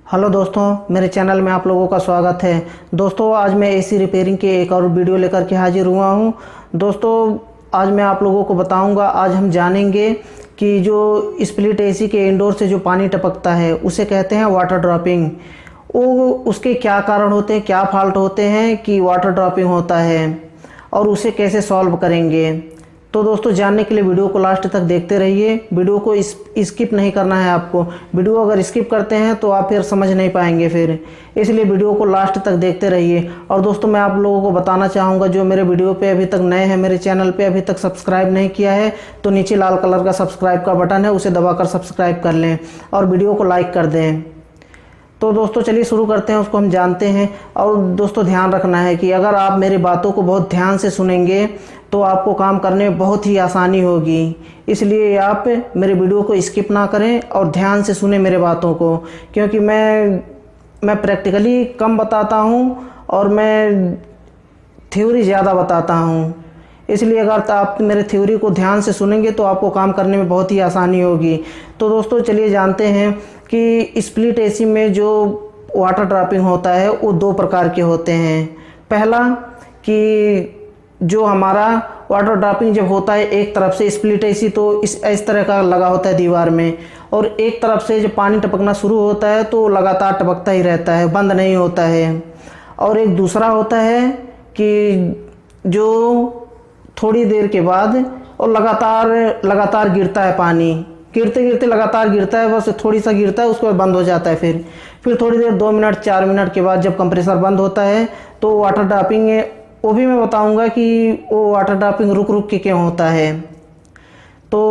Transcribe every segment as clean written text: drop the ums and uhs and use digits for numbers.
Hello दोस्तों, मेरे channel में आप लोगों का स्वागत है। दोस्तों, आज मैं एसी रिपेयरिंग के एक और वीडियो लेकर के हाजिर हुआ हूं। दोस्तों, आज मैं आप लोगों को बताऊंगा, आज हम जानेंगे कि जो स्प्लिट एसी के इंडोर से जो पानी टपकता है उसे कहते हैं वाटर ड्रॉपिंग। वो उसके क्या कारण होते हैं, क्या फॉल्ट होते हैं कि वाटर ड्रॉपिंग होता है और उसे कैसे सॉल्व करेंगे। तो दोस्तों, जानने के लिए वीडियो को लास्ट तक देखते रहिए। वीडियो को स्किप नहीं करना है आपको। वीडियो अगर स्किप करते हैं तो आप फिर समझ नहीं पाएंगे फिर, इसलिए वीडियो को लास्ट तक देखते रहिए। और दोस्तों, मैं आप लोगों को बताना चाहूँगा, जो मेरे वीडियो पे अभी तक नए हैं, मेरे चैनल पे अभी तक सब्सक्राइब नहीं किया है तो नीचे लाल कलर का सब्सक्राइब का बटन है, उसे दबाकर सब्सक्राइब कर लें और वीडियो को लाइक कर दें। तो दोस्तों, चलिए शुरू करते हैं, उसको हम जानते हैं। और दोस्तों, ध्यान रखना है कि अगर आप मेरी बातों को बहुत ध्यान से सुनेंगे तो आपको काम करने में बहुत ही आसानी होगी। इसलिए आप मेरे वीडियो को स्किप ना करें और ध्यान से सुने मेरे बातों को, क्योंकि मैं प्रैक्टिकली कम बताता हूँ और मैं थ्योरी ज़्यादा बताता हूँ। इसलिए अगर आप मेरे थ्योरी को ध्यान से सुनेंगे तो आपको काम करने में बहुत ही आसानी होगी। तो दोस्तों, चलिए जानते हैं कि स्प्लिट एसी में जो वाटर ड्रॉपिंग होता है वो दो प्रकार के होते हैं। पहला कि जो हमारा वाटर ड्रॉपिंग जब होता है, एक तरफ से स्प्लिट एसी तो इस तरह का लगा होता है दीवार में, और एक तरफ से जब पानी टपकना शुरू होता है तो लगातार टपकता ही रहता है, बंद नहीं होता है। और एक दूसरा होता है कि जो थोड़ी देर के बाद और लगातार गिरता है पानी, गिरते गिरते लगातार गिरता है, बस थोड़ी सा गिरता है, उसके बाद बंद हो जाता है। फिर थोड़ी देर 2 मिनट 4 मिनट के बाद जब कंप्रेसर बंद होता है तो वाटर ड्रॉपिंग, वो भी मैं बताऊंगा कि वो वाटर ड्रॉपिंग रुक रुक के क्यों होता है। तो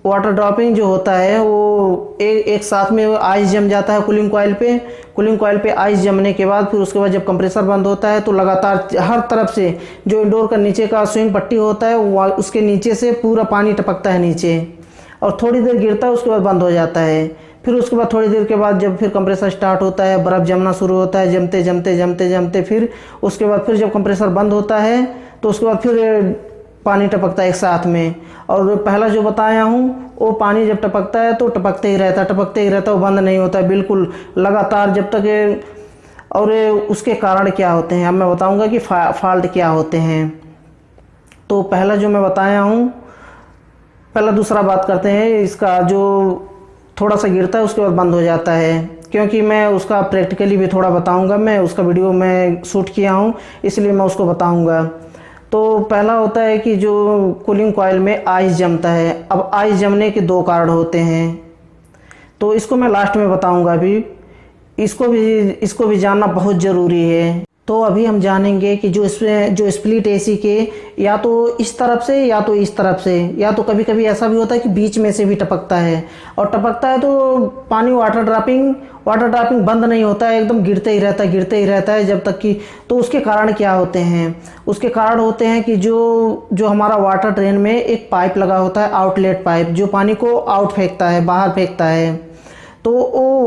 वाटर ड्रॉपिंग जो होता है वो एक साथ में आइस जम जाता है कूलिंग कॉइल पे आइस जमने के बाद फिर उसके बाद जब कंप्रेसर बंद होता है तो लगातार हर तरफ से जो इंडोर का नीचे का स्विंग पट्टी होता है वो उसके नीचे से पूरा पानी टपकता है नीचे, और थोड़ी देर गिरता है, उसके बाद बंद हो जाता है। फिर उसके बाद थोड़ी देर के बाद जब फिर कंप्रेसर स्टार्ट होता है, बर्फ़ जमना शुरू होता है, जमते फिर उसके बाद फिर जब कंप्रेसर बंद होता है तो उसके बाद फिर पानी टपकता है एक साथ में। और पहला जो बताया हूँ वो पानी जब टपकता है तो टपकते ही रहता है, वो बंद नहीं होता है, बिल्कुल लगातार जब तक। और उसके कारण क्या होते हैं अब मैं बताऊँगा कि फॉल्ट क्या होते हैं। तो पहला जो मैं बताया हूँ, पहला दूसरा बात करते हैं इसका। जो थोड़ा सा गिरता है उसके बाद बंद हो जाता है, क्योंकि मैं उसका प्रैक्टिकली भी थोड़ा बताऊंगा, मैं उसका वीडियो मैं शूट किया हूं, इसलिए मैं उसको बताऊंगा। तो पहला होता है कि जो कूलिंग कॉइल में आइस जमता है। अब आइस जमने के दो कारण होते हैं, तो इसको मैं लास्ट में बताऊंगा। अभी इसको भी जानना बहुत ज़रूरी है। तो अभी हम जानेंगे कि जो स्प्लिट एसी के या तो इस तरफ से या तो इस तरफ से, या तो कभी कभी ऐसा भी होता है कि बीच में से भी टपकता है, और टपकता है तो पानी वाटर ड्रॉपिंग बंद नहीं होता है, एकदम गिरते ही रहता है जब तक कि। तो उसके कारण क्या होते हैं? उसके कारण होते हैं कि जो हमारा वाटर ड्रेन में एक पाइप लगा होता है, आउटलेट पाइप, जो पानी को आउट फेंकता है, बाहर फेंकता है। तो वो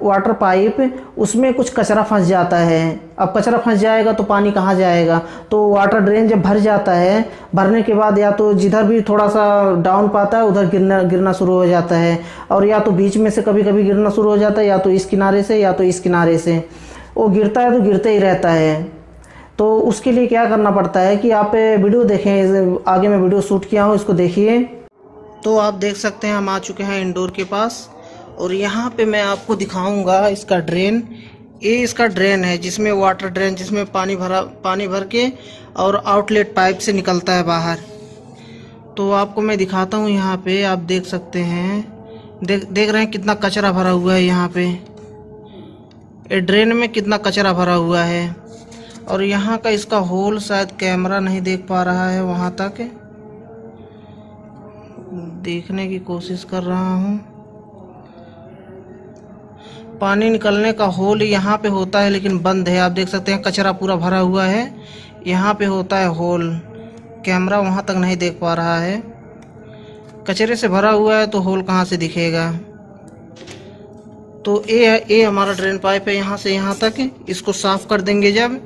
वाटर पाइप, उसमें कुछ कचरा फंस जाता है। अब कचरा फंस जाएगा तो पानी कहाँ जाएगा? तो वाटर ड्रेन जब भर जाता है, भरने के बाद या तो जिधर भी थोड़ा सा डाउन पाता है उधर गिरना शुरू हो जाता है, और या तो बीच में से कभी कभी गिरना शुरू हो जाता है, या तो इस किनारे से या तो इस किनारे से। वो गिरता है तो गिरते ही रहता है। तो उसके लिए क्या करना पड़ता है कि आप वीडियो देखें, आगे मैं वीडियो शूट किया हूँ, इसको देखिए। तो आप देख सकते हैं हम आ चुके हैं इंडोर के पास, और यहाँ पे मैं आपको दिखाऊंगा इसका ड्रेन। ये इसका ड्रेन है जिसमें वाटर ड्रेन, जिसमें पानी भर के और आउटलेट पाइप से निकलता है बाहर। तो आपको मैं दिखाता हूँ, यहाँ पे आप देख सकते हैं, देख रहे हैं कितना कचरा भरा हुआ है यहाँ पे। ये ड्रेन में कितना कचरा भरा हुआ है, और यहाँ का इसका होल शायद कैमरा नहीं देख पा रहा है, वहाँ तक देखने की कोशिश कर रहा हूँ। पानी निकलने का होल यहाँ पे होता है लेकिन बंद है। आप देख सकते हैं कचरा पूरा भरा हुआ है, यहाँ पे होता है होल, कैमरा वहाँ तक नहीं देख पा रहा है। कचरे से भरा हुआ है तो होल कहाँ से दिखेगा? तो ये हमारा ड्रेन पाइप है, यहाँ से यहाँ तक। इसको साफ कर देंगे जब,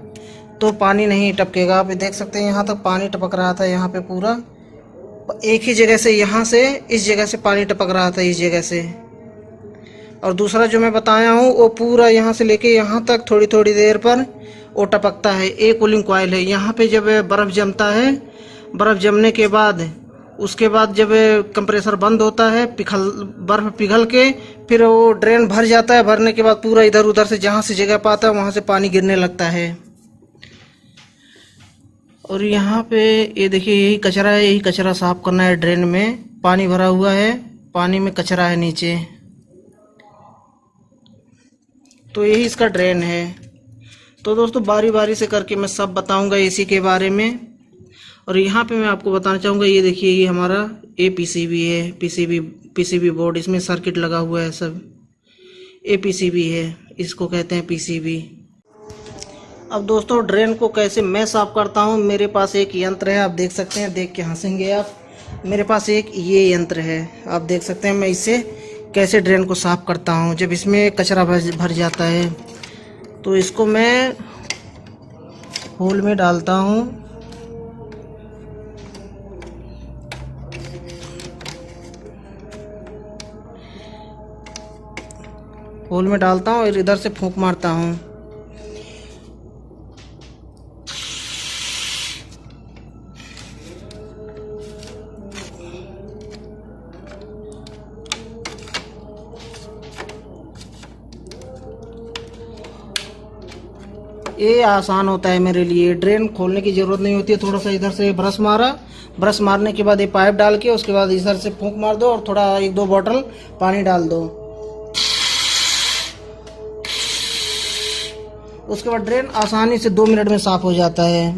तो पानी नहीं टपकेगा। आप देख सकते हैं यहाँ तक पानी टपक रहा था, यहाँ पे पूरा एक ही जगह से, यहाँ से इस जगह से पानी टपक रहा था, इस जगह से। और दूसरा जो मैं बताया हूँ वो पूरा यहाँ से लेके यहाँ तक थोड़ी थोड़ी देर पर वो टपकता है। एक कूलिंग कॉइल है। यहाँ पे जब बर्फ़ जमता है, बर्फ़ जमने के बाद उसके बाद जब कंप्रेसर बंद होता है, बर्फ़ पिघल के फिर वो ड्रेन भर जाता है। भरने के बाद पूरा इधर उधर से जहाँ से जगह पाता है वहाँ से पानी गिरने लगता है। और यहाँ पे ये देखिए, यही कचरा है, यही कचरा साफ करना है। ड्रेन में पानी भरा हुआ है, पानी में कचरा है नीचे, तो यही इसका ड्रेन है। तो दोस्तों बारी बारी से करके मैं सब बताऊंगा एसी के बारे में। और यहाँ पे मैं आपको बताना चाहूँगा, ये देखिए, ये हमारा पीसीबी है, पीसीबी बोर्ड, इसमें सर्किट लगा हुआ है सब। पीसीबी है, इसको कहते हैं पीसीबी। अब दोस्तों ड्रेन को कैसे मैं साफ़ करता हूँ, मेरे पास एक यंत्र है, आप देख सकते हैं, देख के हंसेंगे आप। मेरे पास एक ये यंत्र है, आप देख सकते हैं मैं इससे कैसे ड्रेन को साफ़ करता हूँ। जब इसमें कचरा भर जाता है तो इसको मैं होल में डालता हूँ, होल में डालता हूँ और इधर से फूंक मारता हूँ। ये आसान होता है मेरे लिए, ड्रेन खोलने की ज़रूरत नहीं होती है। थोड़ा सा इधर से ब्रश मारा, ब्रश मारने के बाद ये पाइप डाल के उसके बाद इधर से फूंक मार दो और थोड़ा 1-2 बॉटल पानी डाल दो। उसके बाद ड्रेन आसानी से 2 मिनट में साफ़ हो जाता है।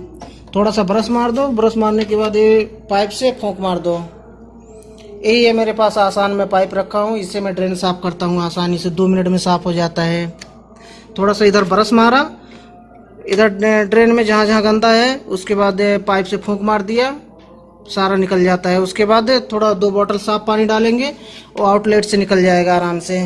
थोड़ा सा ब्रश मार दो, ब्रश मारने के बाद ये पाइप से फूंक मार दो। यही है मेरे पास, आसान में पाइप रखा हूँ, इससे मैं ड्रेन साफ़ करता हूँ। आसानी से 2 मिनट में साफ़ हो जाता है। थोड़ा सा इधर ब्रश मारा, इधर ड्रेन में जहाँ जहाँ गंदा है उसके बाद पाइप से फूंक मार दिया, सारा निकल जाता है। उसके बाद थोड़ा 2 बॉटल साफ पानी डालेंगे, वो आउटलेट से निकल जाएगा आराम से।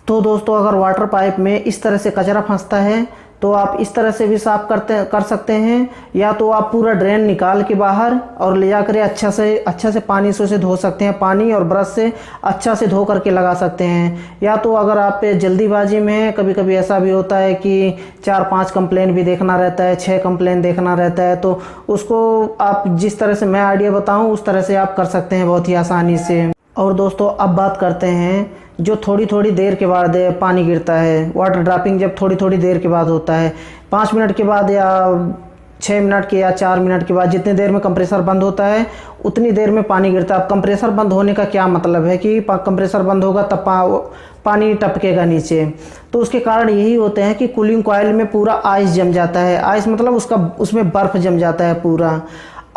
तो दोस्तों अगर वाटर पाइप में इस तरह से कचरा फंसता है तो आप इस तरह से भी साफ कर सकते हैं, या तो आप पूरा ड्रेन निकाल के बाहर और ले जाकर अच्छा से पानी से उसे धो सकते हैं। पानी और ब्रश से अच्छा से धो करके लगा सकते हैं। या तो अगर आप जल्दीबाजी में हैं, कभी कभी ऐसा भी होता है कि 4-5 कंप्लेन भी देखना रहता है, 6 कंप्लेन देखना रहता है, तो उसको आप जिस तरह से मैं आइडिया बताऊँ उस तरह से आप कर सकते हैं बहुत ही आसानी से। और दोस्तों अब बात करते हैं जो थोड़ी थोड़ी देर के बाद पानी गिरता है, वाटर ड्रॉपिंग जब थोड़ी थोड़ी देर के बाद होता है, 5 मिनट के बाद या 6 मिनट के या 4 मिनट के बाद, जितनी देर में कंप्रेसर बंद होता है उतनी देर में पानी गिरता है। अब कंप्रेसर बंद होने का क्या मतलब है कि कंप्रेसर बंद होगा तब पानी टपकेगा नीचे, तो उसके कारण यही होते हैं कि कूलिंग कॉइल में पूरा आइस जम जाता है। आइस मतलब उसमें बर्फ़ जम जाता है पूरा।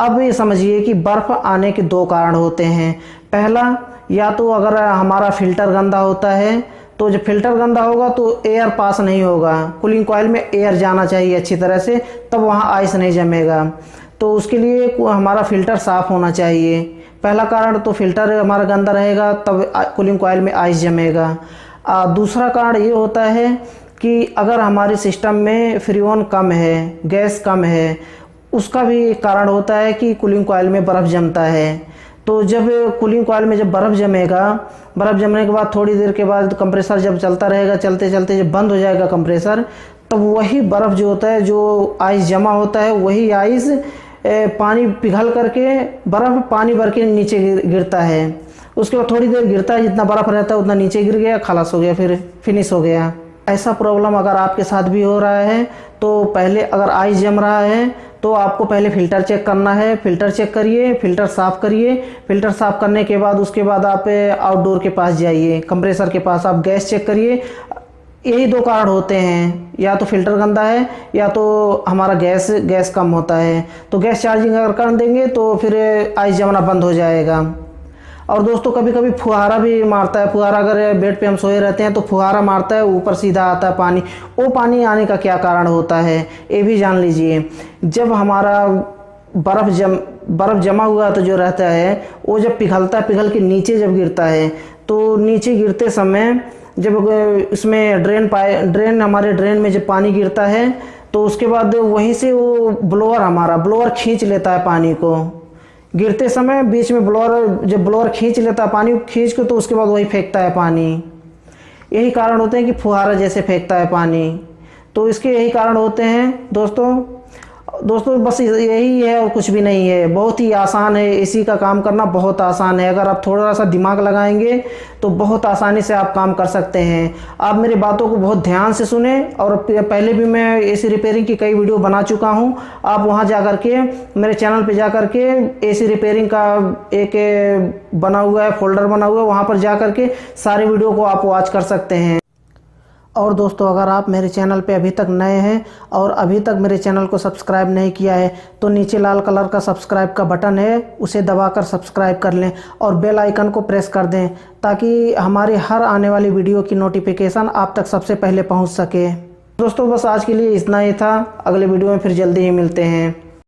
अब ये समझिए कि बर्फ़ आने के 2 कारण होते हैं। पहला, या तो अगर हमारा फ़िल्टर गंदा होता है, तो जब फ़िल्टर गंदा होगा तो एयर पास नहीं होगा, कूलिंग कॉइल में एयर जाना चाहिए अच्छी तरह से, तब वहाँ आइस नहीं जमेगा। तो उसके लिए हमारा फ़िल्टर साफ़ होना चाहिए, पहला कारण। तो फ़िल्टर हमारा गंदा रहेगा तब कूलिंग कॉइल में आइस जमेगा। दूसरा कारण ये होता है कि अगर हमारे सिस्टम में फ्रीऑन कम है, गैस कम है, उसका भी कारण होता है कि कूलिंग कॉइल में बर्फ़ जमता है। तो जब कूलिंग कॉइल में जब बर्फ़ जमेगा, बर्फ़ जमने के बाद थोड़ी देर के बाद कंप्रेसर जब चलता रहेगा, चलते चलते जब बंद हो जाएगा कंप्रेसर, तब वही बर्फ़ जो होता है, जो आइस जमा होता है, वही आइस पानी पिघल करके बर्फ़ पानी भर के नीचे गिरता है। उसके बाद थोड़ी देर गिरता है, जितना बर्फ़ रहता है उतना नीचे गिर गया, खलास हो गया, फिर फिनिश हो गया। ऐसा प्रॉब्लम अगर आपके साथ भी हो रहा है तो पहले, अगर आइस जम रहा है तो आपको पहले फ़िल्टर चेक करना है। फ़िल्टर चेक करिए, फ़िल्टर साफ़ करिए। फ़िल्टर साफ़ करने के बाद उसके बाद आप आउटडोर के पास जाइए, कंप्रेसर के पास आप गैस चेक करिए। यही 2 कारण होते हैं, या तो फ़िल्टर गंदा है या तो हमारा गैस कम होता है। तो गैस चार्जिंग अगर कर देंगे तो फिर आइस जमना बंद हो जाएगा। और दोस्तों कभी कभी फुहारा भी मारता है, फुहारा अगर बेड पे हम सोए रहते हैं तो फुहारा मारता है, ऊपर सीधा आता है पानी। वो पानी आने का क्या कारण होता है ये भी जान लीजिए। जब हमारा बर्फ़ जमा हुआ तो जो रहता है वो जब पिघलता है, पिघल के नीचे जब गिरता है, तो नीचे गिरते समय जब इसमें हमारे ड्रेन में जब पानी गिरता है तो उसके बाद वहीं से वो ब्लोअर खींच लेता है पानी को। गिरते समय बीच में जब ब्लोअर खींच लेता है पानी, खींच के तो उसके बाद वही फेंकता है पानी। यही कारण होते हैं कि फुहारा जैसे फेंकता है पानी। तो इसके यही कारण होते हैं दोस्तों बस यही है और कुछ भी नहीं है। बहुत ही आसान है, एसी का काम करना बहुत आसान है। अगर आप थोड़ा सा दिमाग लगाएंगे तो बहुत आसानी से आप काम कर सकते हैं। आप मेरी बातों को बहुत ध्यान से सुने, और पहले भी मैं एसी रिपेयरिंग की कई वीडियो बना चुका हूं। आप वहां जा कर के मेरे चैनल पे जा कर के एसी रिपेयरिंग का एक बना हुआ है, फोल्डर बना हुआ है, वहां पर जा कर के सारे वीडियो को आप वॉच कर सकते हैं। और दोस्तों अगर आप मेरे चैनल पे अभी तक नए हैं और अभी तक मेरे चैनल को सब्सक्राइब नहीं किया है तो नीचे लाल कलर का सब्सक्राइब का बटन है, उसे दबाकर सब्सक्राइब कर लें और बेल आइकन को प्रेस कर दें ताकि हमारी हर आने वाली वीडियो की नोटिफिकेशन आप तक सबसे पहले पहुंच सके। दोस्तों बस आज के लिए इतना ही था। अगले वीडियो में फिर जल्दी ही मिलते हैं।